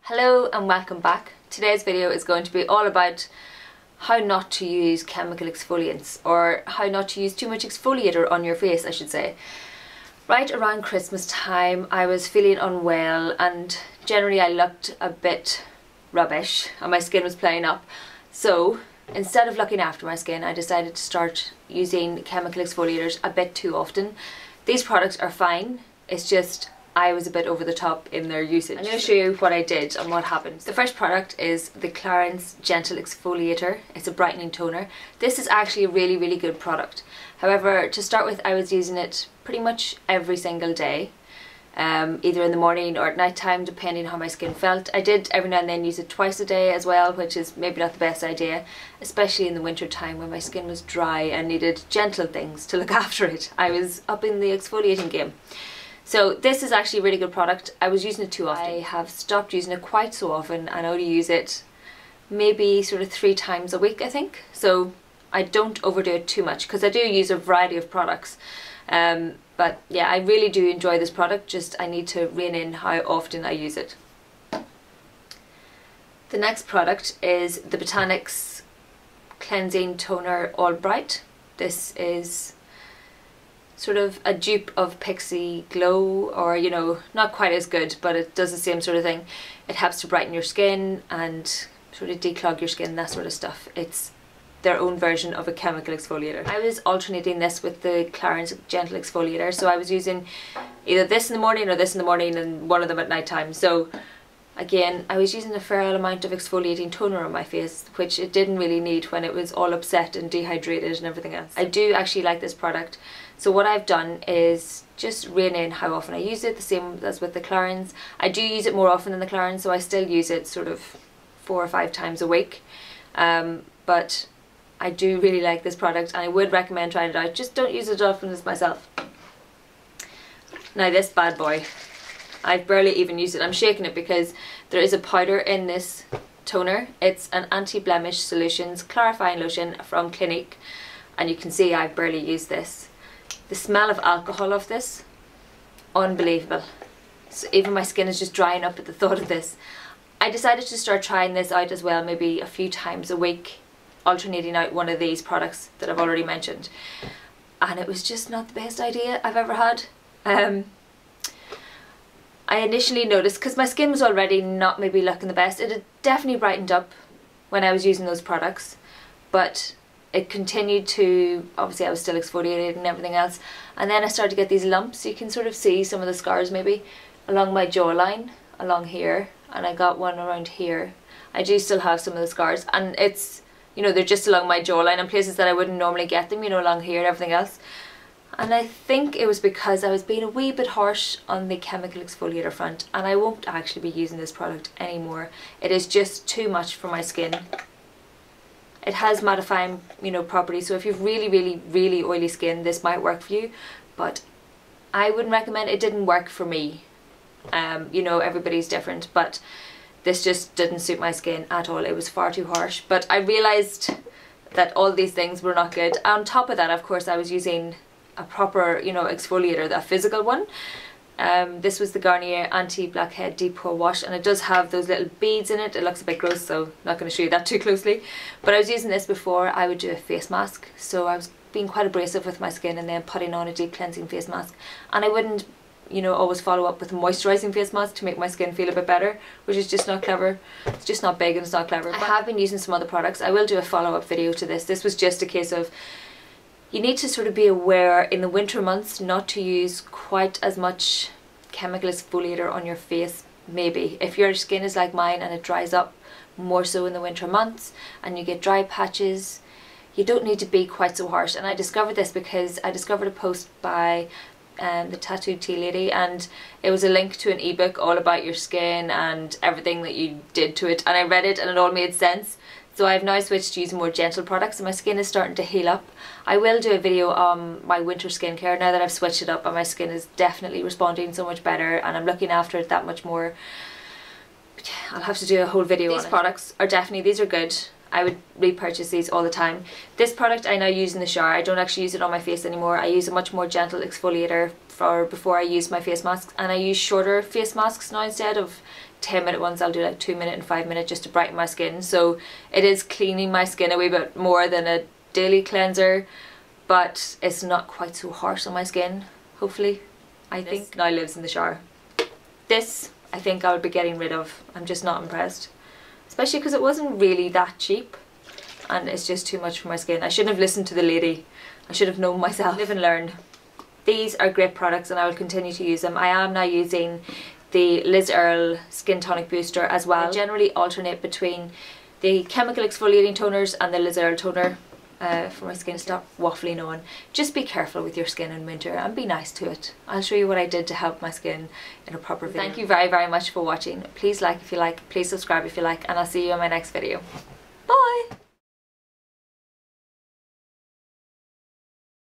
Hello and welcome back. Today's video is going to be all about how not to use chemical exfoliants, or how not to use too much exfoliator on your face, I should say. Right around Christmas time I was feeling unwell and generally I looked a bit rubbish and my skin was playing up. So instead of looking after my skin, I decided to start using chemical exfoliators a bit too often. These products are fine, it's just I was a bit over the top in their usage. I'm going to show you what I did and what happened. The first product is the Clarins Gentle Exfoliator. It's a brightening toner. This is actually a really good product. However, to start with, I was using it pretty much every single day, either in the morning or at night time, depending how my skin felt. I did every now and then use it twice a day as well, which is maybe not the best idea, especially in the winter time when my skin was dry and needed gentle things to look after it. I was up in the exfoliating game. So this is actually a really good product. I was using it too often. I have stopped using it quite so often and I only use it maybe sort of 3 times a week, I think. So I don't overdo it too much because I do use a variety of products. But yeah, I really do enjoy this product, just I need to rein in how often I use it. The next product is the Botanics Cleansing Toner All Bright. This is sort of a dupe of Pixie Glow, or you know, not quite as good, but it does the same sort of thing. It helps to brighten your skin and sort of declog your skin, that sort of stuff. It's their own version of a chemical exfoliator. I was alternating this with the Clarins Gentle Exfoliator, so I was using either this in the morning or this in the morning and one of them at night time. So again, I was using a fair amount of exfoliating toner on my face, which it didn't really need when it was all upset and dehydrated and everything else. I do actually like this product. So what I've done is just rein in how often I use it, the same as with the Clarins. I do use it more often than the Clarins, so I still use it sort of 4 or 5 times a week. But I do really like this product and I would recommend trying it out. Just don't use it as often as myself. Now this bad boy, I've barely even used it. I'm shaking it because there is a powder in this toner. It's an anti-blemish solutions clarifying lotion from Clinique, and you can see I've barely used this. The smell of alcohol of this, unbelievable. So even my skin is just drying up at the thought of this. I decided to start trying this out as well, maybe a few times a week, alternating out one of these products that I've already mentioned. And it was just not the best idea I've ever had. I initially noticed, because my skin was already not maybe looking the best, it had definitely brightened up when I was using those products, but it continued to, obviously I was still exfoliated and everything else, and then I started to get these lumps. You can sort of see some of the scars maybe along my jawline, along here, and I got one around here. I do still have some of the scars, and it's, you know, they're just along my jawline and places that I wouldn't normally get them, you know, along here and everything else. And I think it was because I was being a wee bit harsh on the chemical exfoliator front, and I won't actually be using this product anymore. It is just too much for my skin. It has mattifying, you know, properties, so if you've really oily skin, this might work for you, but I wouldn't recommend it. It didn't work for me. You know, everybody's different, but this just didn't suit my skin at all. It was far too harsh, but I realised that all these things were not good. On top of that, of course, I was using a proper, you know, exfoliator, a physical one. This was the Garnier Anti-Blackhead Deep Pore Wash, and it does have those little beads in it. It looks a bit gross, so I'm not going to show you that too closely. But I was using this before I would do a face mask, so I was being quite abrasive with my skin and then putting on a deep cleansing face mask. And I wouldn't, you know, always follow up with a moisturising face mask to make my skin feel a bit better, which is just not clever. It's just not big and it's not clever. I have been using some other products. I will do a follow-up video to this. This was just a case of, you need to sort of be aware in the winter months not to use quite as much chemical exfoliator on your face, maybe. If your skin is like mine and it dries up more so in the winter months and you get dry patches, you don't need to be quite so harsh. And I discovered this because I discovered a post by the Tattooed Tea Lady, and it was a link to an ebook all about your skin and everything that you did to it, and I read it and it all made sense. So I've now switched to using more gentle products and my skin is starting to heal up. I will do a video on my winter skincare now that I've switched it up, and my skin is definitely responding so much better and I'm looking after it that much more. I'll have to do a whole video on it. These products are definitely, these are good. I would repurchase these all the time. This product I now use in the shower. I don't actually use it on my face anymore. I use a much more gentle exfoliator for before I use my face masks, and I use shorter face masks now instead of 10-minute ones. I'll do like 2-minute and 5-minute just to brighten my skin. So it is cleaning my skin a wee bit more than a daily cleanser, but it's not quite so harsh on my skin, hopefully. I think this now lives in the shower. This I think I would be getting rid of. I'm just not impressed, especially because it wasn't really that cheap and it's just too much for my skin. I shouldn't have listened to the lady. I should have known myself. Live and learn. These are great products and I will continue to use them. I am now using the Liz Earle Skin Tonic Booster as well. I generally alternate between the chemical exfoliating toners and the Liz Earle toner for my skin. Stop waffling on. Just be careful with your skin in winter and be nice to it. I'll show you what I did to help my skin in a proper video. Thank you very much for watching. Please like if you like, please subscribe if you like, and I'll see you in my next video.